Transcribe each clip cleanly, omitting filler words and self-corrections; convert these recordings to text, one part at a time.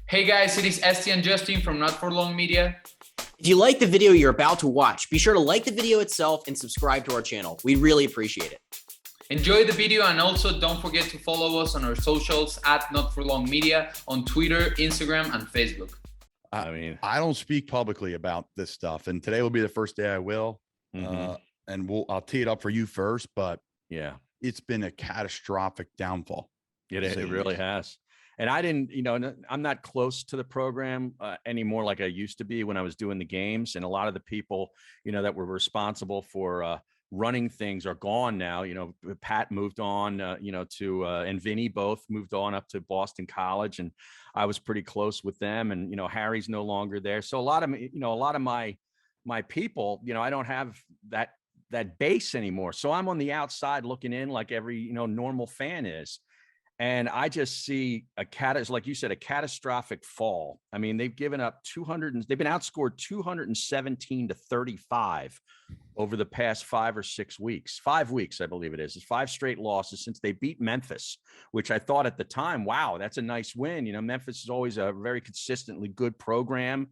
Hey guys, it is Esti and Justin from Not For Long Media. If you like the video you're about to watch, be sure to like the video itself and subscribe to our channel. We really appreciate it. Enjoy the video and also don't forget to follow us on our socials at Not For Long Media on Twitter, Instagram, and Facebook. I don't speak publicly about this stuff, and today will be the first day I will. And I'll tee it up for you first, but yeah, it's been a catastrophic downfall. It really has. And I didn't, I'm not close to the program anymore like I used to be when I was doing the games. And a lot of the people, that were responsible for running things are gone now. Pat moved on, and Vinny both moved on up to Boston College, and I was pretty close with them. And Harry's no longer there, so a lot of my people, I don't have that base anymore. So I'm on the outside looking in like every normal fan is. And I just see like you said, a catastrophic fall. I mean, they've given up they've been outscored 217 to 35 over the past 5 or 6 weeks. 5 weeks, I believe it is. It's 5 straight losses since they beat Memphis, which I thought at the time, wow, that's a nice win. Memphis is always a very consistently good program.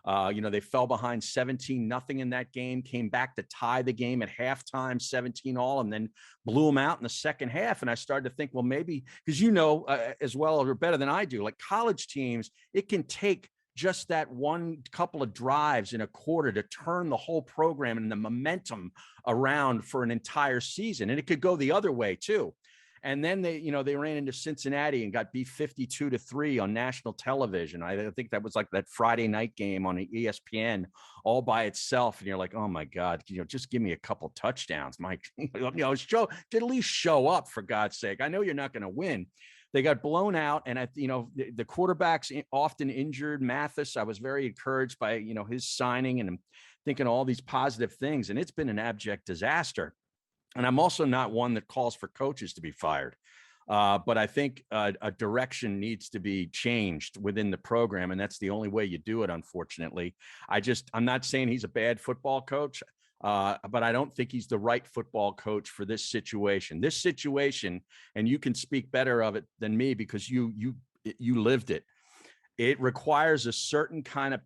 They fell behind 17-0 in that game, came back to tie the game at halftime, 17-all, and then blew them out in the second half. And I started to think, well, maybe because as well or better than I do, like college teams, it can take just that one couple of drives in a quarter to turn the whole program and the momentum around for an entire season. And it could go the other way too. And then they ran into Cincinnati and got beat 52-3 on national television. I think that was like that Friday night game on ESPN all by itself. And you're like, oh my God, just give me a couple touchdowns, Mike. To at least show up, for God's sake. I know you're not going to win. They got blown out, and the quarterback's often injured. Mathis, I was very encouraged by his signing, and I'm thinking all these positive things, and it's been an abject disaster. And I'm also not one that calls for coaches to be fired. But I think a direction needs to be changed within the program. And that's the only way you do it, unfortunately. I'm not saying he's a bad football coach, but I don't think he's the right football coach for this situation. This situation, and you can speak better of it than me because you lived it. It requires a certain kind of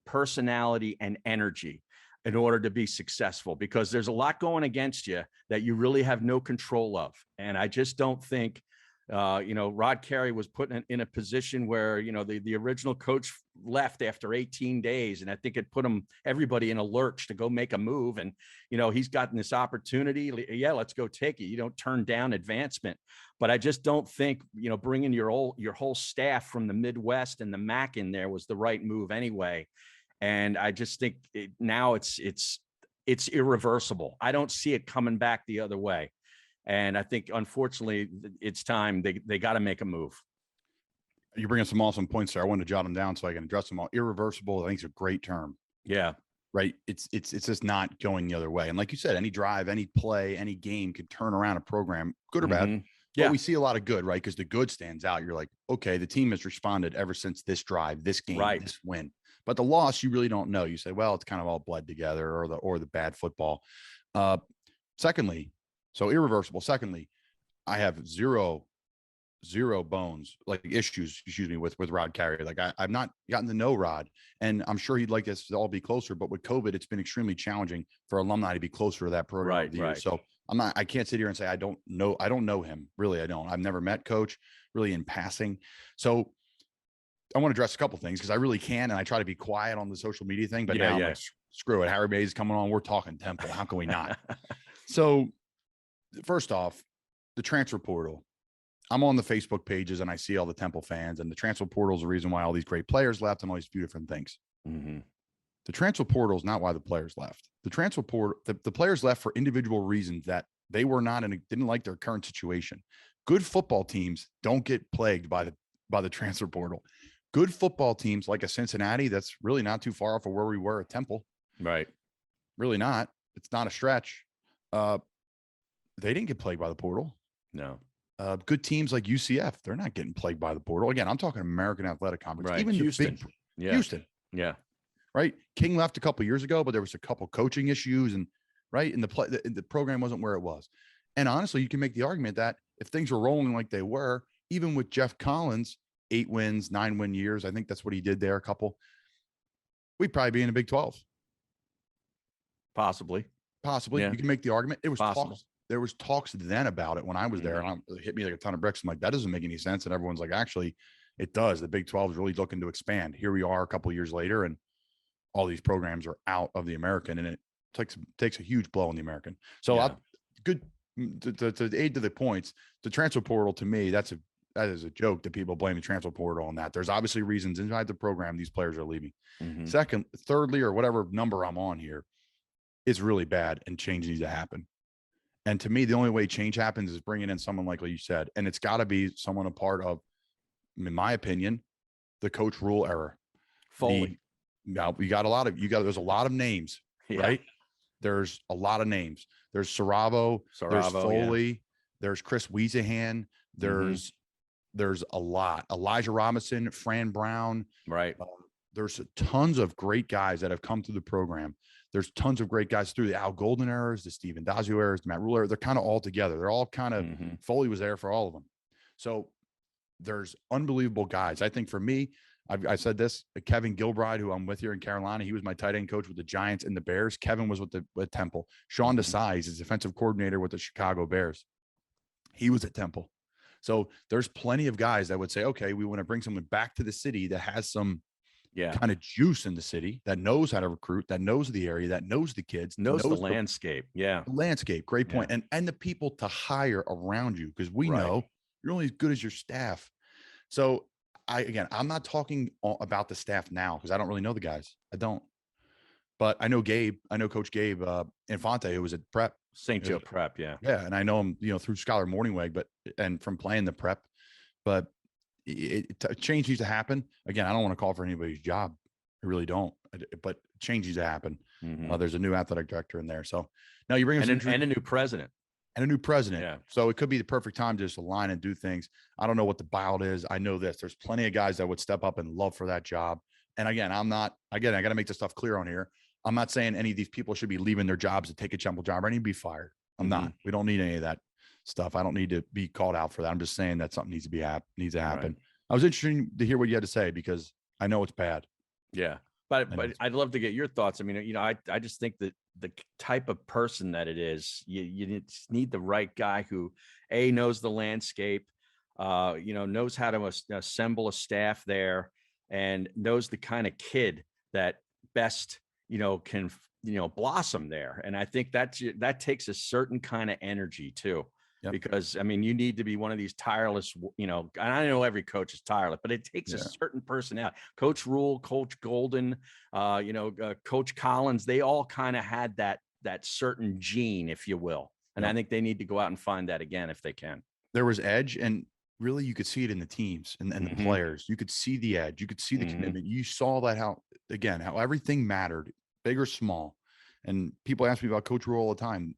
personality, and energy in order to be successful, because there's a lot going against you that you really have no control of. And I just don't think, Rod Carey was put in a position where, the original coach left after 18 days. And I think it put everybody in a lurch to go make a move. And, he's gotten this opportunity. Yeah, let's go take it. You don't turn down advancement. But I just don't think, bringing your whole staff from the Midwest and the MAC in there was the right move anyway. And I just think now it's irreversible. I don't see it coming back the other way. And I think, unfortunately, it's time they got to make a move. You bring up some awesome points there. I wanted to jot them down so I can address them all. Irreversible, I think, is a great term. Yeah. Right. It's just not going the other way. And like you said, any drive, any play, any game can turn around a program, good or bad. Yeah. But we see a lot of good, right? Because the good stands out. You're like, okay, the team has responded ever since this drive, this game, this win. But the loss, you really don't know. You say, well, it's kind of all bled together, or the bad football. Secondly, so irreversible. Secondly, I have zero bones, like issues, with Rod Carey. Like I've not gotten to know Rod, and I'm sure he'd like us to all be closer. But with COVID, it's been extremely challenging for alumni to be closer to that program. Right. So I can't sit here and say I don't know him. Really, I don't. I've never met Coach really in passing. So I want to address a couple things because I really can, and I try to be quiet on the social media thing. But now I'm like, screw it. Harry Mays is coming on. We're talking Temple. How can we not? So first off, the transfer portal. I'm on the Facebook pages and I see all the Temple fans, and the transfer portal is the reason why all these great players left and all these few different things. Mm-hmm. The transfer portal is not why the players left. The transfer portal, the players left for individual reasons that they were not didn't like their current situation. Good football teams don't get plagued by the transfer portal. Good football teams like a Cincinnati, that's really not too far off of where we were at Temple. Right. Really not. It's not a stretch. They didn't get plagued by the portal. No. Good teams like UCF, they're not getting plagued by the portal. Again, I'm talking American Athletic Conference. Right. Even Houston. Houston. Yeah. Right. King left a couple years ago, but there was a couple coaching issues, and the program wasn't where it was. And honestly, you can make the argument that if things were rolling like they were, even with Jeff Collins, 8 wins, 9-win years. I think that's what he did there. A couple. We'd probably be in the Big 12. Possibly. Yeah. You can make the argument. It was possible. Talks. There was talks then about it when I was there, and it hit me like a ton of bricks. I'm like, that doesn't make any sense. And everyone's like, actually, it does. The Big 12 is really looking to expand. Here we are a couple of years later, and all these programs are out of the American, and it takes a huge blow on the American. So good to aid to the points. The transfer portal, to me, that is a joke that people blame the transfer portal on that. There's obviously reasons inside the program these players are leaving. Thirdly, or whatever number I'm on here, it's really bad, and change needs to happen. And to me, the only way change happens is bringing in someone like you said, and it's got to be someone a part of, in my opinion, the coach rule era. Foley. There's a lot of names, right? There's a lot of names. There's Saravo, there's Foley, there's Chris Wiesahan, there's a lot. Elijah Robinson, Fran Brown, right? There's tons of great guys that have come through the program. There's tons of great guys through the Al Golden eras, the Steven Dazio eras, the Matt Rule era. They're kind of all together. They're all kind of Foley was there for all of them. So there's unbelievable guys. I think for me, I said this, Kevin Gilbride, who I'm with here in Carolina, he was my tight end coach with the Giants and the Bears. Kevin was with Temple. Sean Desai is defensive coordinator with the Chicago Bears. He was at Temple. So there's plenty of guys that would say, okay, we want to bring someone back to the city that has some kind of juice in the city, that knows how to recruit, that knows the area, that knows the kids, knows the landscape. The landscape. Great point. And the people to hire around you, because we know you're only as good as your staff. So I'm not talking about the staff now because I don't really know the guys. I don't. But I know Gabe. I know Coach Gabe Infante, who was at Prep. St. Joe Prep, yeah. Yeah, and I know him, through Scholar Morningweg, and from playing the Prep. But change needs to happen. Again, I don't want to call for anybody's job. I really don't. But change needs to happen. There's a new athletic director in there. So now you bring us and a new president. And a new president. Yeah. So it could be the perfect time to just align and do things. I don't know what the buyout is. I know this. There's plenty of guys that would step up and love for that job. And again, I got to make this stuff clear on here. I'm not saying any of these people should be leaving their jobs to take a jumbo job or any to be fired. I'm not. We don't need any of that stuff. I don't need to be called out for that. I'm just saying that something needs to happen. Right. I was interested to hear what you had to say because I know it's bad. Yeah. But I'd love to get your thoughts. I mean, I just think that the type of person that it is, you need the right guy who knows the landscape, knows how to assemble a staff there, and knows the kind of kid that best, can, blossom there. And I think that takes a certain kind of energy too. Yep. Because I mean, you need to be one of these tireless, and I know every coach is tireless, but it takes a certain personality. Coach Rule, Coach Golden, Coach Collins, they all kind of had that certain gene, if you will. And I think they need to go out and find that again if they can. There was edge, and really you could see it in the teams and the players. You could see the edge. You could see the commitment. You saw that how everything mattered, big or small. And people ask me about Coach Rule all the time.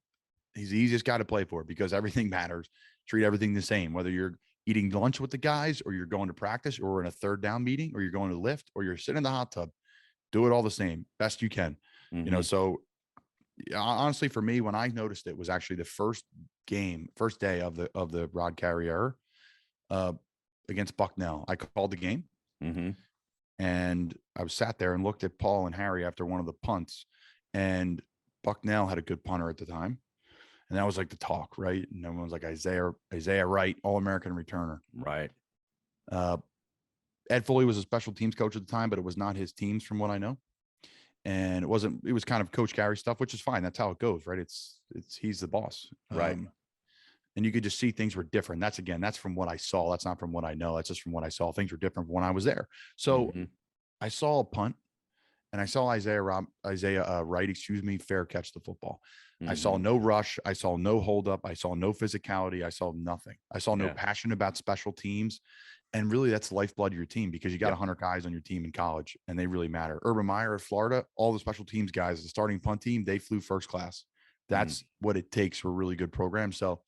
He's the easiest guy to play for because everything matters. Treat everything the same, whether you're eating lunch with the guys or you're going to practice or in a third down meeting or you're going to lift or you're sitting in the hot tub. Do it all the same, best you can. So honestly, for me, when I noticed it was actually the first day of the Rod Carrier against Bucknell. I called the game and I was sat there and looked at Paul and Harry after one of the punts, and Bucknell had a good punter at the time. And that was like the talk, right? And everyone was like, Isaiah Wright, All-American returner. Right. Ed Foley was a special teams coach at the time, but it was not his teams from what I know. And it was kind of Coach Gary stuff, which is fine. That's how it goes, right? He's the boss. Right. And you could just see things were different. That's from what I saw. That's not from what I know. That's just from what I saw. Things were different when I was there. So I saw a punt and I saw Isaiah Wright, fair catch the football. I saw no rush. I saw no holdup. I saw no physicality. I saw nothing. I saw no passion about special teams. And really, that's the lifeblood of your team because you got 100 guys on your team in college, and they really matter. Urban Meyer at Florida, all the special teams guys, the starting punt team, they flew first class. That's what it takes for a really good program. So